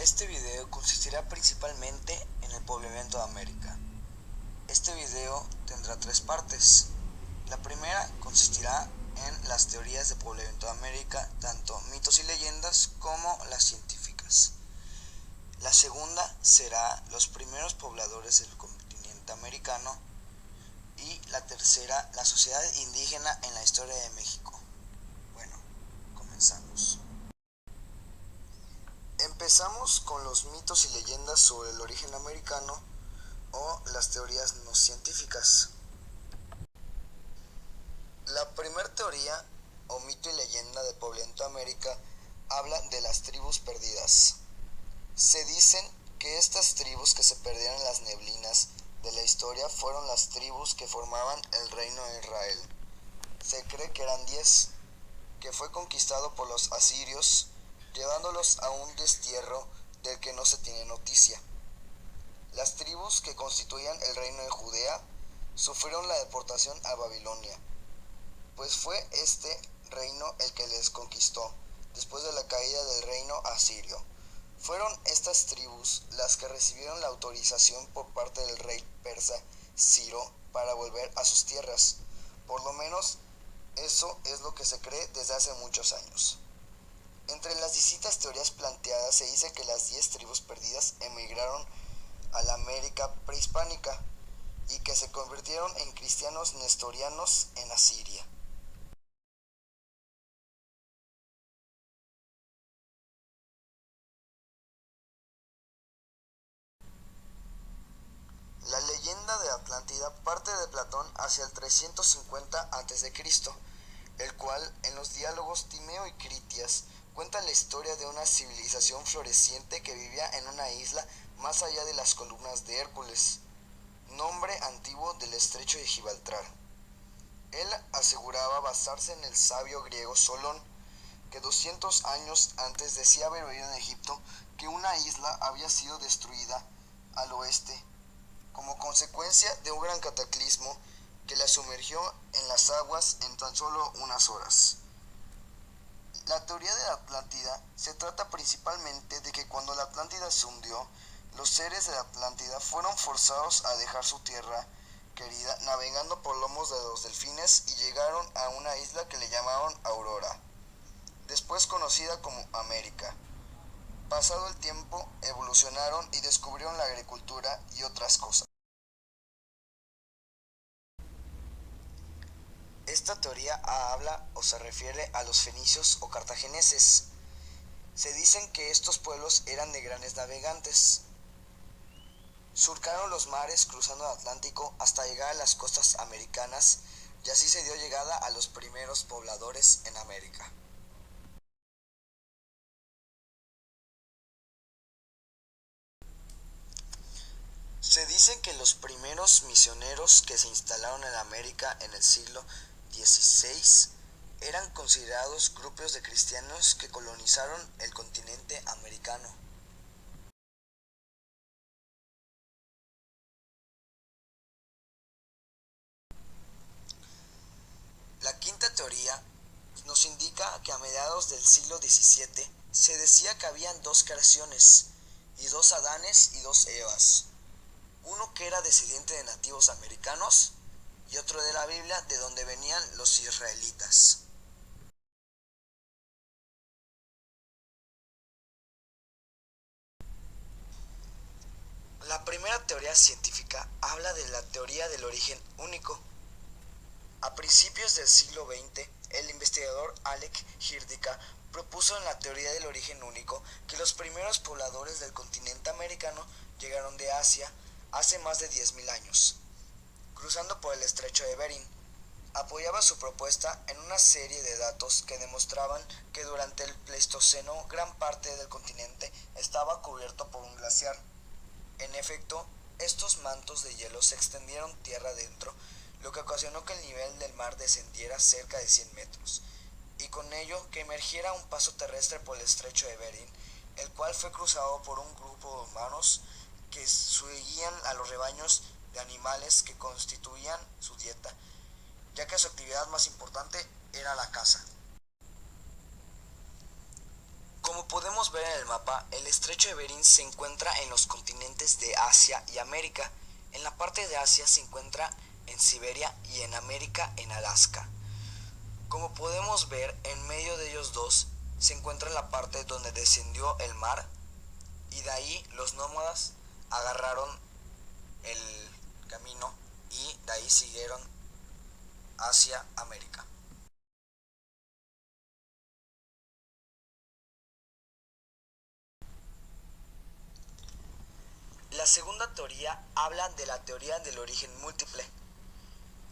Este video consistirá principalmente en el poblamiento de América. Este video tendrá tres partes. La primera consistirá en las teorías de poblamiento de América, tanto mitos y leyendas como las científicas. La segunda será los primeros pobladores del continente americano y la tercera la sociedad indígena en la historia de México. Bueno, comenzamos. Empezamos con los mitos y leyendas sobre el origen americano o las teorías no científicas. La primera teoría o mito y leyenda de poblamiento de América habla de las tribus perdidas. Se dicen que estas tribus que se perdieron en las neblinas de la historia fueron las tribus que formaban el reino de Israel. Se cree que eran 10, que fue conquistado por los asirios, llevándolos a un destierro del que no se tiene noticia. Las tribus que constituían el reino de Judea sufrieron la deportación a Babilonia, pues fue este reino el que les conquistó después de la caída del reino asirio. Fueron estas tribus las que recibieron la autorización por parte del rey persa Ciro para volver a sus tierras. Por lo menos eso es lo que se cree desde hace muchos años. Entre las distintas teorías planteadas se dice que las 10 tribus perdidas emigraron a la América prehispánica y que se convirtieron en cristianos nestorianos en Asiria. La leyenda de Atlántida parte de Platón hacia el 350 a.C., el cual en los diálogos Timeo y Critias cuenta la historia de una civilización floreciente que vivía en una isla más allá de las columnas de Hércules, nombre antiguo del estrecho de Gibraltar. Él aseguraba basarse en el sabio griego Solón, que 200 años antes decía haber oído en Egipto que una isla había sido destruida al oeste como consecuencia de un gran cataclismo que la sumergió en las aguas en tan solo unas horas. La teoría de la Atlántida se trata principalmente de que cuando la Atlántida se hundió, los seres de la Atlántida fueron forzados a dejar su tierra querida navegando por lomos de los delfines y llegaron a una isla que le llamaron Aurora, después conocida como América. Pasado el tiempo, evolucionaron y descubrieron la agricultura y otras cosas. Esta teoría habla o se refiere a los fenicios o cartagineses. Se dicen que estos pueblos eran de grandes navegantes. Surcaron los mares cruzando el Atlántico hasta llegar a las costas americanas y así se dio llegada a los primeros pobladores en América. Se dice que los primeros misioneros que se instalaron en América en el siglo XVI eran considerados grupos de cristianos que colonizaron el continente americano. La quinta teoría nos indica que a mediados del siglo XVII se decía que habían dos creaciones, y dos Adanes y dos Evas, uno que era descendiente de nativos americanos y otro de la Biblia de donde venían los israelitas. La primera teoría científica habla de la teoría del origen único. A principios del siglo XX, el investigador Alec Hirdica propuso en la teoría del origen único que los primeros pobladores del continente americano llegaron de Asia hace más de 10.000 años, cruzando por el estrecho de Bering. Apoyaba su propuesta en una serie de datos que demostraban que durante el Pleistoceno gran parte del continente estaba cubierto por un glaciar. En efecto, estos mantos de hielo se extendieron tierra adentro, lo que ocasionó que el nivel del mar descendiera cerca de 100 metros, y con ello que emergiera un paso terrestre por el estrecho de Bering, el cual fue cruzado por un grupo de humanos que seguían a los rebaños de animales que constituían su dieta, ya que su actividad más importante era la caza. Como podemos ver en el mapa, el estrecho de Bering se encuentra en los continentes de Asia y América. En la parte de Asia se encuentra en Siberia y en América en Alaska. Como podemos ver, en medio de ellos dos se encuentra la parte donde descendió el mar y de ahí los nómadas agarraron el camino y de ahí siguieron hacia América. La segunda teoría habla de la teoría del origen múltiple.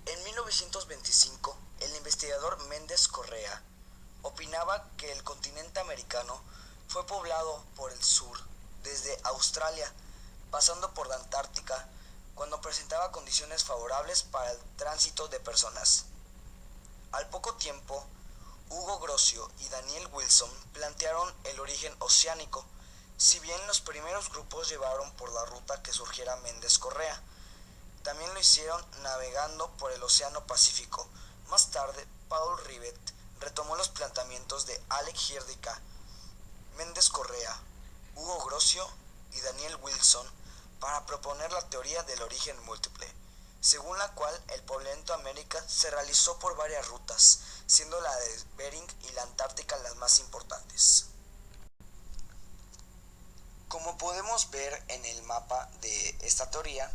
En 1925, el investigador Méndez Correa opinaba que el continente americano fue poblado por el sur, desde Australia, pasando por la Antártica, cuando presentaba condiciones favorables para el tránsito de personas. Al poco tiempo, Hugo Grocio y Daniel Wilson plantearon el origen oceánico, si bien los primeros grupos llevaron por la ruta que surgiera Méndez Correa. También lo hicieron navegando por el Océano Pacífico. Más tarde, Paul Rivet retomó los planteamientos de Alec Hirdika, Méndez Correa, Hugo Grocio y Daniel Wilson para proponer la teoría del origen múltiple, según la cual el poblamiento de América se realizó por varias rutas, siendo la de Bering y la Antártica las más importantes. Como podemos ver en el mapa de esta teoría,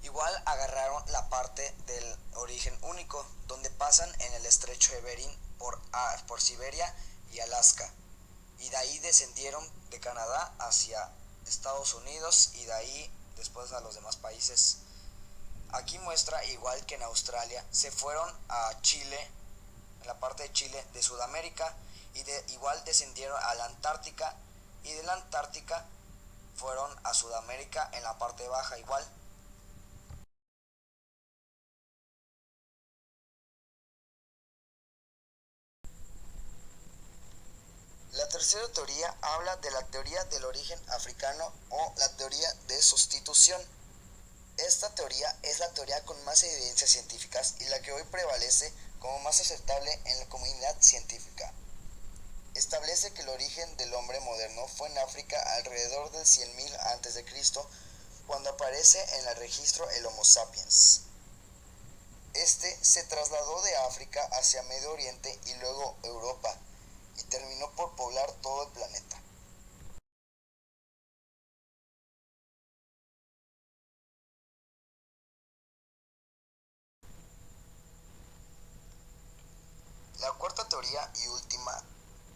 igual agarraron la parte del origen único, donde pasan en el estrecho de Bering por Siberia y Alaska, y de ahí descendieron de Canadá hacia Estados Unidos y de ahí después a los demás países. Aquí muestra, igual que en Australia, se fueron a Chile, en la parte de Chile de Sudamérica, y igual descendieron a la Antártica, y de la Antártica fueron a Sudamérica en la parte baja igual. La tercera teoría habla de la teoría del origen africano o la teoría de sustitución. Esta teoría es la teoría con más evidencias científicas y la que hoy prevalece como más aceptable en la comunidad científica. Establece que el origen del hombre moderno fue en África alrededor del 100.000 a.C., cuando aparece en el registro el Homo sapiens. Este se trasladó de África hacia Medio Oriente y luego Europa, y terminó por poblar todo el planeta. La cuarta teoría y última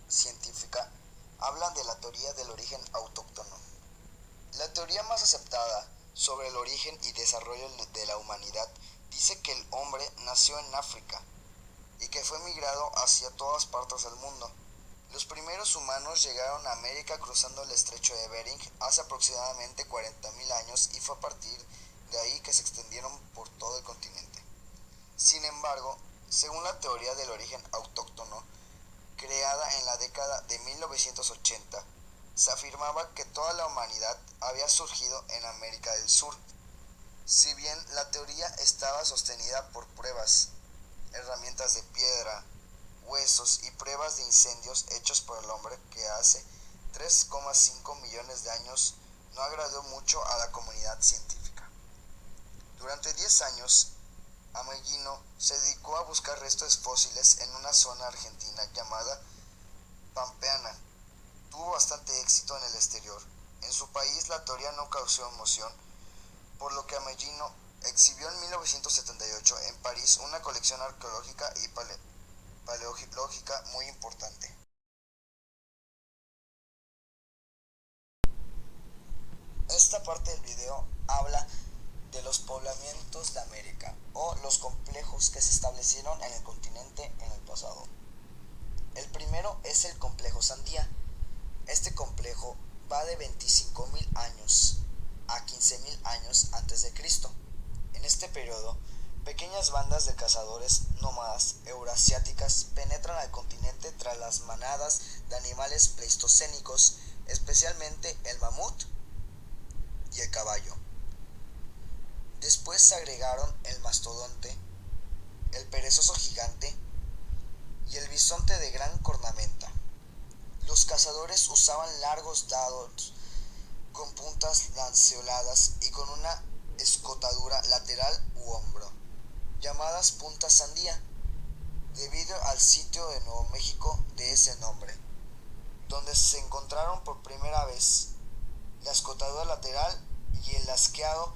científica habla de la teoría del origen autóctono. La teoría más aceptada sobre el origen y desarrollo de la humanidad dice que el hombre nació en África y que fue migrado hacia todas partes del mundo. Los primeros humanos llegaron a América cruzando el estrecho de Bering hace aproximadamente 40.000 años y fue a partir de ahí que se extendieron por todo el continente. Sin embargo, según la teoría del origen autóctono, creada en la década de 1980, se afirmaba que toda la humanidad había surgido en América del Sur. Si bien la teoría estaba sostenida por pruebas, herramientas de piedra, huesos y pruebas de incendios hechos por el hombre que hace 3,5 millones de años, no agradó mucho a la comunidad científica. Durante 10 años, Ameghino se dedicó a buscar restos fósiles en una zona argentina llamada Pampeana. Tuvo bastante éxito en el exterior. En su país la teoría no causó emoción, por lo que Ameghino exhibió en 1978 en París una colección arqueológica y paleológica muy importante. Esta parte del video habla de los poblamientos de América o los complejos que se establecieron en el continente en el pasado. El primero es el complejo Sandía. Este complejo va de 25.000 años a 15.000 años antes de Cristo. En este periodo, pequeñas bandas de cazadores nómadas eurasiáticas penetran al continente tras las manadas de animales pleistocénicos, especialmente el mamut y el caballo. Después se agregaron el mastodonte, el perezoso gigante y el bisonte de gran cornamenta. Los cazadores usaban largos dados con puntas lanceoladas y con una escotadura lateral u hombro, llamadas puntas sandía, debido al sitio de Nuevo México de ese nombre, donde se encontraron por primera vez. La escotadura lateral y el asqueado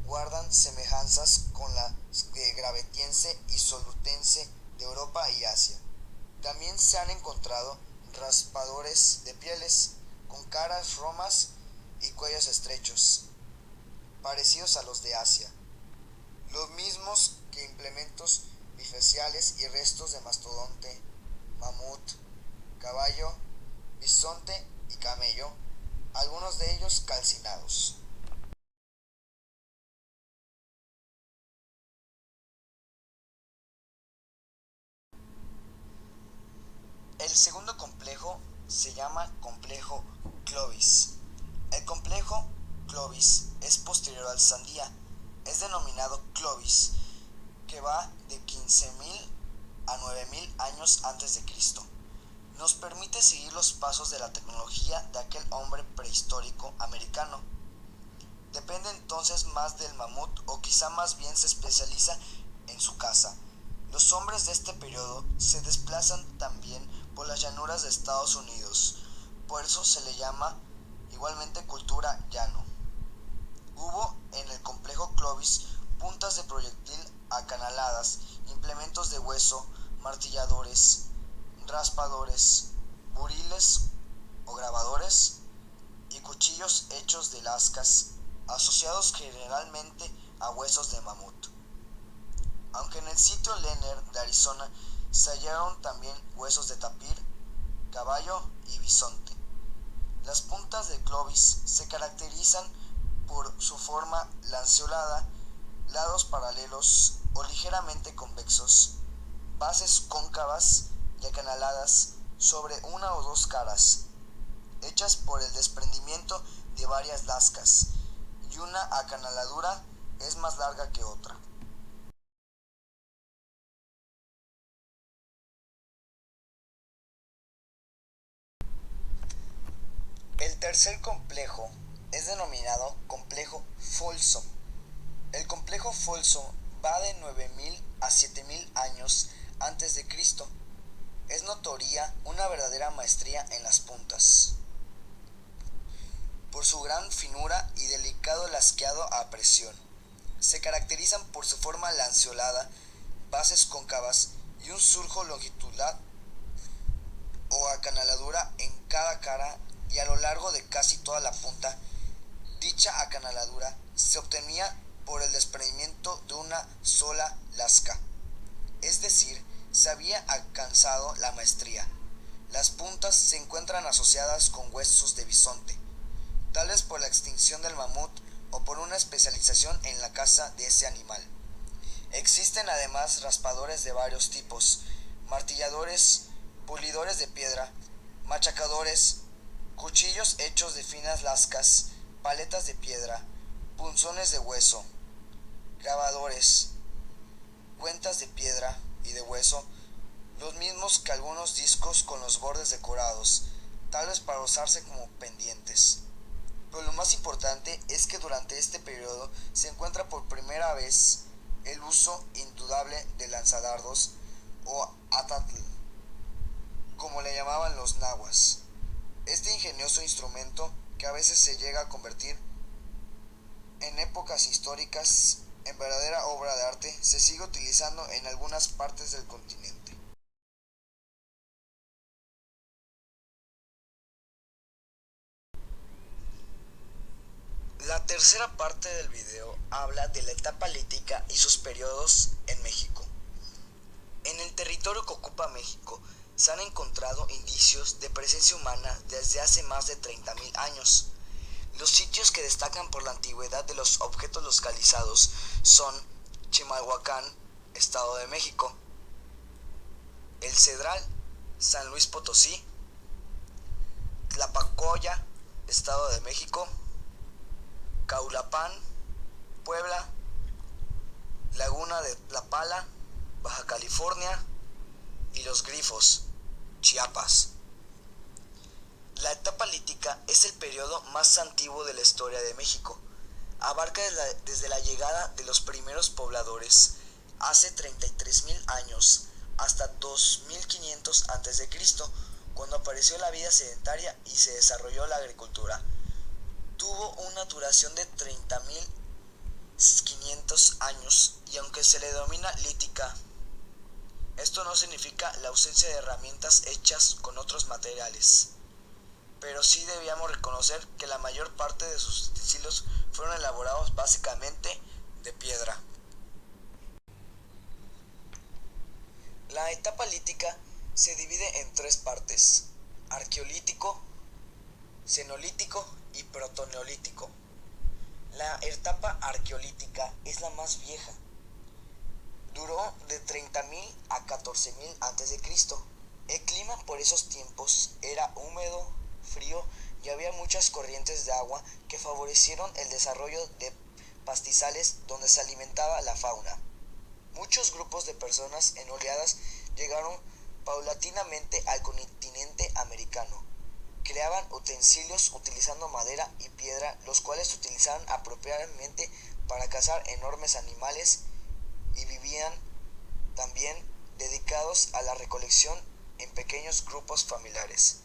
guardan semejanzas con las de gravetiense y solutense de Europa y Asia. También se han encontrado raspadores de pieles con caras romas y cuellos estrechos, parecidos a los de Asia, los mismos que implementos bifaciales y restos de mastodonte, mamut, caballo, bisonte y camello, algunos de ellos calcinados. El segundo complejo se llama complejo Clovis. El complejo Clovis es posterior al Sandía. Es denominado Clovis, que va de 15.000 a 9.000 años antes de Cristo. Nos permite seguir los pasos de la tecnología de aquel hombre prehistórico americano. Depende entonces más del mamut, o quizá más bien se especializa en su caza. Los hombres de este periodo se desplazan también por las llanuras de Estados Unidos, por eso se le llama igualmente cultura llano. Hubo en el complejo Clovis puntas de proyectil acanaladas, implementos de hueso, martilladores, raspadores, buriles o grabadores y cuchillos hechos de lascas, asociados generalmente a huesos de mamut. Aunque en el sitio Lenner de Arizona se hallaron también huesos de tapir, caballo y bisonte. Las puntas de Clovis se caracterizan por su forma lanceolada, lados paralelos o ligeramente convexos, bases cóncavas y acanaladas sobre una o dos caras, hechas por el desprendimiento de varias lascas, y una acanaladura es más larga que otra. El tercer complejo es denominado complejo Folsom. El complejo Folsom va de 9.000 a 7.000 años antes de Cristo. Es notoria una verdadera maestría en las puntas, por su gran finura y delicado lasqueado a presión. Se caracterizan por su forma lanceolada, bases cóncavas y un surco longitudinal o acanaladura en cada cara y a lo largo de casi toda la punta. Dicha acanaladura se obtenía por el desprendimiento de una sola lasca, es decir, se había alcanzado la maestría. Las puntas se encuentran asociadas con huesos de bisonte, tal vez por la extinción del mamut o por una especialización en la caza de ese animal. Existen además raspadores de varios tipos, martilladores, pulidores de piedra, machacadores, cuchillos hechos de finas lascas, paletas de piedra, punzones de hueso, grabadores, cuentas de piedra y de hueso, los mismos que algunos discos con los bordes decorados, tal vez para usarse como pendientes. Pero lo más importante es que durante este periodo se encuentra por primera vez el uso indudable de lanzadardos o atatl, como le llamaban los nahuas. Este ingenioso instrumento, que a veces se llega a convertir en épocas históricas en verdadera obra de arte, se sigue utilizando en algunas partes del continente. La tercera parte del video habla de la etapa lítica y sus periodos en México. En el territorio que ocupa México se han encontrado indicios de presencia humana desde hace más de 30.000 años. Los sitios que destacan por la antigüedad de los objetos localizados son Chimalhuacán, Estado de México; El Cedral, San Luis Potosí; Tlapacoya, Estado de México; Caulapán, Puebla; Laguna de Tlapala, Baja California; y Los Grifos, Chiapas. La etapa lítica es el periodo más antiguo de la historia de México. Abarca desde la llegada de los primeros pobladores hace 33.000 años hasta 2500 a.C., cuando apareció la vida sedentaria y se desarrolló la agricultura. Tuvo una duración de 30.500 años y aunque se le denomina lítica, esto no significa la ausencia de herramientas hechas con otros materiales, pero sí debíamos reconocer que la mayor parte de sus utensilios fueron elaborados básicamente de piedra. La etapa lítica se divide en tres partes: arqueolítico, cenolítico y protoneolítico. La etapa arqueolítica es la más vieja. Duró de 30.000 a 14.000 a.C. El clima por esos tiempos era húmedo, frío y había muchas corrientes de agua que favorecieron el desarrollo de pastizales donde se alimentaba la fauna. Muchos grupos de personas en oleadas llegaron paulatinamente al continente americano. Creaban utensilios utilizando madera y piedra, los cuales se utilizaban apropiadamente para cazar enormes animales, y vivían también dedicados a la recolección en pequeños grupos familiares.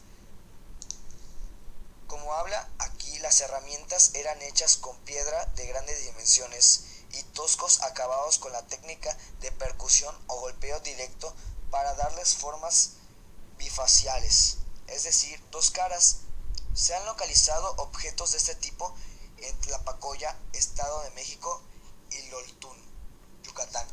Como habla aquí, las herramientas eran hechas con piedra de grandes dimensiones y toscos acabados con la técnica de percusión o golpeo directo para darles formas bifaciales, es decir, dos caras. Se han localizado objetos de este tipo en Tlapacoya, Estado de México, y Loltún, Yucatán.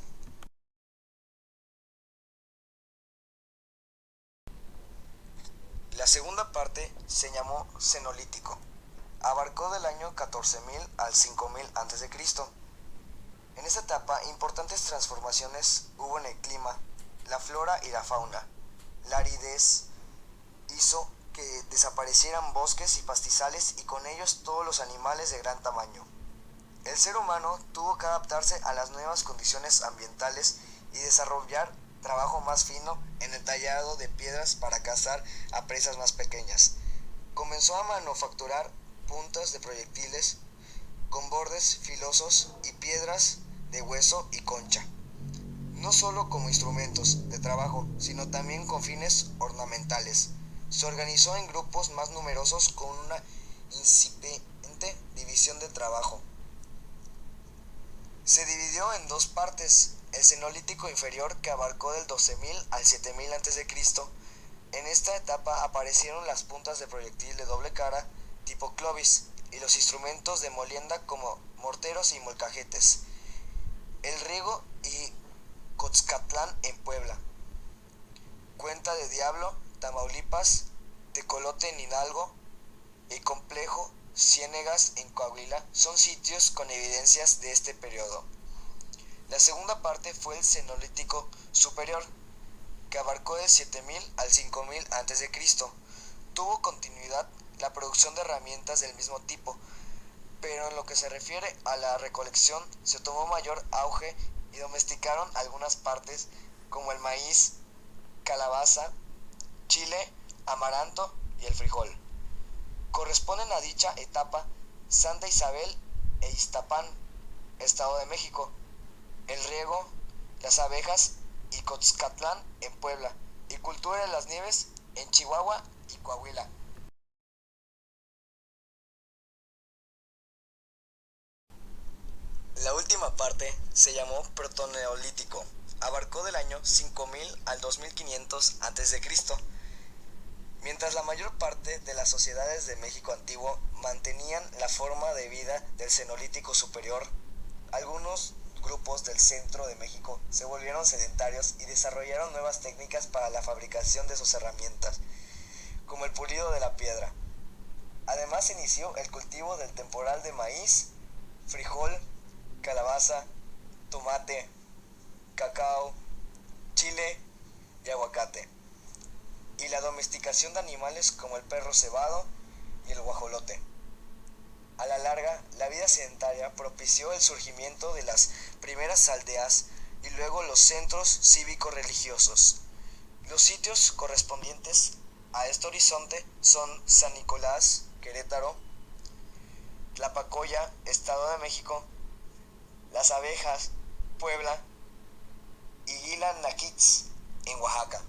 La segunda parte se llamó Cenolítico. Abarcó del año 14.000 al 5.000 a.C. En esta etapa, importantes transformaciones hubo en el clima, la flora y la fauna. La aridez hizo que desaparecieran bosques y pastizales y con ellos todos los animales de gran tamaño. El ser humano tuvo que adaptarse a las nuevas condiciones ambientales y desarrollar trabajo más fino en el tallado de piedras para cazar a presas más pequeñas. Comenzó a manufacturar puntas de proyectiles con bordes filosos y piedras de hueso y concha, no solo como instrumentos de trabajo, sino también con fines ornamentales. Se organizó en grupos más numerosos con una incipiente división de trabajo. Se dividió en dos partes: el Cenolítico inferior, que abarcó del 12.000 al 7.000 a.C. En esta etapa aparecieron las puntas de proyectil de doble cara tipo Clovis y los instrumentos de molienda como morteros y molcajetes. El Riego y Cotzcatlán en Puebla, Cuenta de Diablo, Tamaulipas, Tecolote en Hidalgo y Complejo Ciénegas en Coahuila son sitios con evidencias de este periodo. La segunda parte fue el Cenolítico superior, que abarcó del 7.000 al 5.000 a.C. Tuvo continuidad la producción de herramientas del mismo tipo, pero en lo que se refiere a la recolección se tomó mayor auge y domesticaron algunas partes como el maíz, calabaza, chile, amaranto y el frijol. Corresponden a dicha etapa Santa Isabel e Iztapán, Estado de México, el Riego, las abejas y Cotzcatlán en Puebla, y cultura de las nieves en Chihuahua y Coahuila. La última parte se llamó Protoneolítico. Abarcó del año 5.000 al 2.500 a.C. Mientras la mayor parte de las sociedades de México antiguo mantenían la forma de vida del Cenolítico superior, algunos grupos del centro de México se volvieron sedentarios y desarrollaron nuevas técnicas para la fabricación de sus herramientas, como el pulido de la piedra. Además se inició el cultivo del temporal de maíz, frijol, calabaza, tomate, cacao, chile y aguacate, y la domesticación de animales como el perro cebado y el guajolote. A la larga, la vida sedentaria propició el surgimiento de las primeras aldeas y luego los centros cívico-religiosos. Los sitios correspondientes a este horizonte son San Nicolás, Querétaro, Tlapacoya, Estado de México, Las Abejas, Puebla y Gila Naquitz, en Oaxaca.